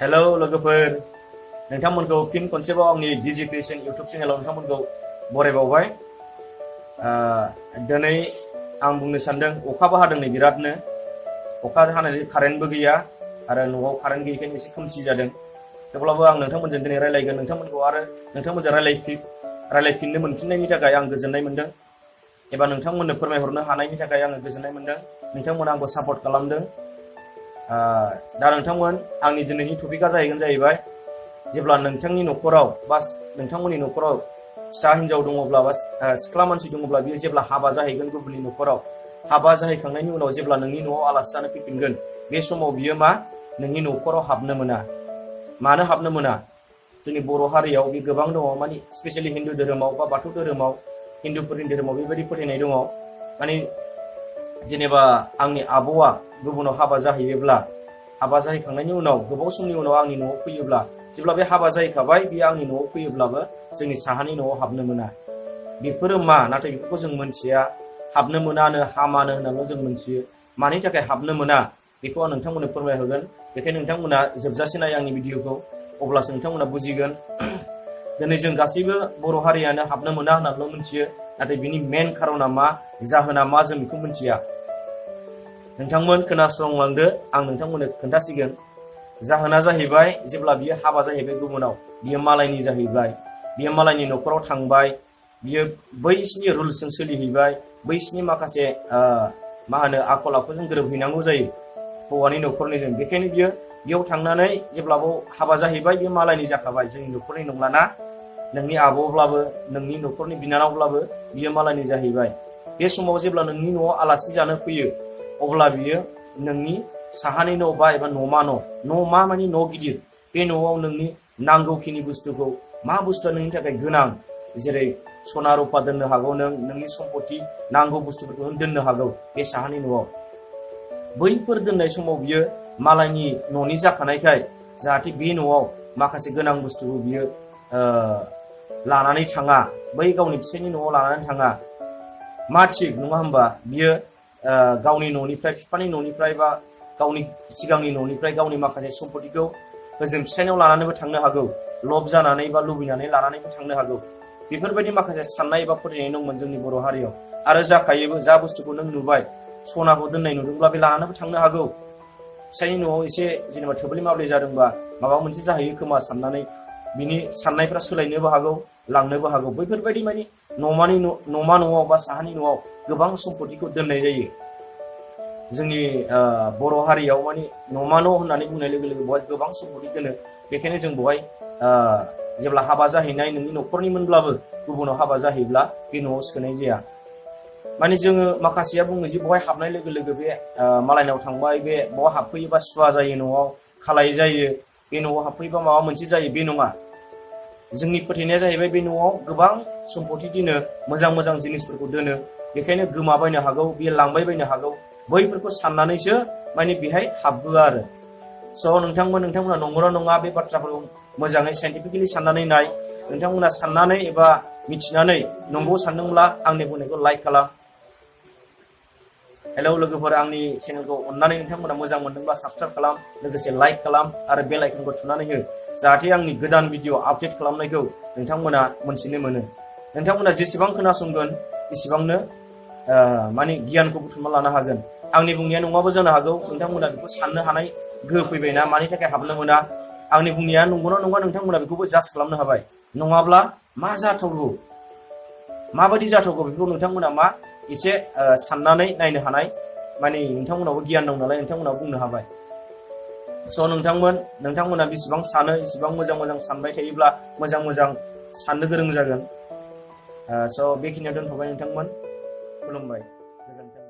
Hello लोगोफोर नोंथांमोनखौ फिन खनसेबाव आंनि डिजि क्रिएशन इउट्युब चेनेलाव नोंथांमोनखौ बरायबावबाय। दिनै आं बुंनो सानदों अखाबो हादों नै बिरादनो, अखा हानानै कारेन्टबो गैया आरो न'आव कारेन्ट गैयैखायनो एसे खोमसि जादों। थेवब्लाबो आं नोंथांमोनजों दिनै रायलायगोन, नोंथांमोनखौ आरो नोंथांमोनजों रायलायफिननो मोनफिननायनि थाखाय आं गोजोननाय मोनदों, एबा नोंथांमोननो फोरमायहरनो हानायनि थाखाय आङो गोजोननाय मोनदों। नोंथांमोना आंखौ सापर्ट खालामदों। दा नोंथांमोन आंनि दिनैनि टपिकआ जाहैबाय जेब्ला नोंथांनि न'खराव बा नोंथांमोननि न'खराव फिसा हिन्जाव दङब्ला बा सिख्ला मानसि दङब्ला बियो जेब्ला हाबा जाहैगोन गुबुननि न'खराव, हाबा जाहैखांनायनि उनाव जेब्ला नोंनि न'आव आलासि जानो फैफिनगोन, बे समाव बियो मा नोंनि न'खराव हाबनो मोना। मानो हाबनो मोना? जोंनि बर' हारियाव बे गोबां दङ, माने स्पेसियेलि हिन्दु धोरोमाव बा बाथौ धोरोमाव, हिन्दुफोरनि धोरोमाव बेबायदि फोथायनाय दङ। माने जेनेबा आंनि आबौआ गुबुनाव हाबा जाहैयोब्ला, हाबा जाहैखांनायनि उनाव गोबाव समनि उनाव आंनि न'आव फैयोब्ला, जेब्ला बे हाबा जाहैखाबाय बियो आंनि न'आव फैयोब्लाबो जोंनि साहानि न'आव हाबनो मोना। बेफोरो मा? नाथाय बेफोरखौ जों मोनथिया। हाबनो मोनानो हामानो होननानै जों मोनथियो। मानि थाखाय हाबनो मोना बेखौ आं नोंथांमोननो फोरमायहरगोन। बेखायनो नोंथांमोना जोबजासे नाय आंनि भिडिअखौ, अब्लासो नोंथांमोना बुजिगोन। दिनै जों गासैबो बर' हारियानो हाबनो मोना होननानैल' मोनथियो, नाथाय बिनि मेन खारना मा, जाहोना मा, जों बेखौ मोनथिया। नोंथांमोन खोनासंलांदो, आं नोंथांमोननो खोन्थासिगोन। जाहोना जाहैबाय जेब्ला बियो हाबा जाहैबाय गुबुनाव, बियो मालायनि जाहैबाय, बियो मालायनि न'खराव थांबाय, बियो बैसिनि रुल्सजों सोलिहैबाय, बैसिनि माखासे आखल आखुजों गोरोबहैनांगौ जायो हौवानि न'खरनिजों। बेखायनो बियो बेयाव थांनानै जेब्लाबो हाबा जाहैबाय, बियो मालायनि जाखाबाय, जोंनि न'खरनि नंलाना। नोंनि आब'ब्लाबो नोंनि न'खरनि बिनानावब्लाबो बियो मालायनि जाहैबाय। बे समाव जेब्ला नोंनि न'आव आलासि जानो फैयो, अब्ला बियो नोंनि साहानि न' बा एबा न'मा न'मा मानि न' गिदिर, बे न'आव नोंनि नांगौखिनि बुस्थुखौ, मा बुस्थुआ नोंनि थाखाय गोनां, जेरै सना रुपा दोननो हागौ, नोंनि सम्पति नांगौ बुस्थुफोरखौ नों दोननो हागौ बे साहानि न'आव। बैफोर दोननाय समाव बियो मालायनि न'नि जाखानायखाय जाहाथे बे न'आव माखासे गोनां बुस्थुखौ बियो लानानै थाङा, बै गावनि फिसायनि न'आव लानानै थाङा। मा थिग नङा होमबा? बियो गावनि न'निफ्राय, बिफानि न'निफ्राय बा गावनि सिगांनि न'निफ्राय गावनि माखासे सम्पतिखौ ओजों फिसायनाव लानानैबो थांनो हागौ, लब जानानै बा लुबैनानै लानानैबो थांनो हागौ। बेफोरबायदि माखासे साननाय एबा फोथायनाय दंमोन जोंनि बर' हारियाव, आरो जाखायोबो। जा बुस्थुखौ नों नुबाय, सनाखौ दोननाय नुदोंब्ला बे लानानैबो थांनो हागौ। फिसायनि न'आव एसे जेनेबा थोब्ले माब्ले जादोंबा, माबा मोनसे जाहैयो खोमा साननानै बिनि साननायफ्रा सोलायनोबो हागौ, लांनोबो हागौ। बैफोरबायदि माने न'मा न'आव बा साहानि न'आव गोबां सम्पतिखौ दोननाय जायो। जोंनि बर' हारियाव माने न'मा न' होननानै बुंनाय लोगो लोगो बेवहाय गोबां सम्पति दोनो। बेखायनो जों बेवहाय जेब्ला हाबा जाहैनाय नोंनि न'खरनिमोनब्लाबो गुबुनाव हाबा जाहैब्ला बे न'आव सोनाय जाया। माने जोङो माखासेया बुङो जे बेवहाय हाबनाय लोगो लोगो बे मालायनाव थांबाय, बे बेवहाय हाबफैयोबा सुवा जायो, न'आव खालाय जायो, बे न'आव हाबफैयोबा माबा मोनसे जायो। बे नङा। जोंनि फोथायनाया जाहैबाय बे न'आव गोबां सम्पति दोनो, मोजां मोजां जिनिसफोरखौ दोनो। बेखायनो गोमाबायनो हागौ, बियो लांबाय बायनो हागौ। बैफोरखौ साननानैसो माने बेहाय हाबहोआ आरो। स' नोंथांमोना नंगौना नङा बे बाथ्राफोरखौ मोजाङै साइन्टिफिकेलि साननानै नाय। नोंथांमोना साननानै एबा मिथिनानै नंगौ सानदोंब्ला आंनि बुंनायखौ लाइक खालाम। हेलौ लोगोफोर, आंनि चेनेलखौ अननानै नोंथांमोना मोजां मोनदोंब्ला साबसक्राइब खालाम, लोगोसे लाइक खालाम आरो बेल आइकनखौ थुनानै हो, जाहाथे आंनि गोदान भिडिअ आपडेट खालामनायखौ नोंथांमोना मोनथिनो मोनो। नोंथांमोना जेसेबां खोनासंगोन एसेबांनो माने गियानखौ बुथुमना लानो हागोन। आंनि बुंनाया नङाबो जानो हागौ, नोंथांमोना बेखौ साननो हानाय गोहो फैबायना, मानि थाखाय हाबनो मोना। आंनि बुंनाया नंगौना नङा नोंथांमोना बेखौबो जाज खालामनो हाबाय। नङाब्ला मा जाथावगौ, माबायदि जाथावगौ बेखौ नोंथांमोना मा एसे साननानै नायनो हानाय माने नोंथांमोनावबो गियान दं नालाय नोंथांमोना बुंनो हाबाय। स' नोंथांमोना बेसेबां सानो, एसेबां मोजां मोजां सानबाय थायोब्ला मोजां मोजां साननो गोरों जागोन। स' बेखिनियाव दोनथ'बाय नोंथांमोन। खुलुमबाय, गोजोन्थों।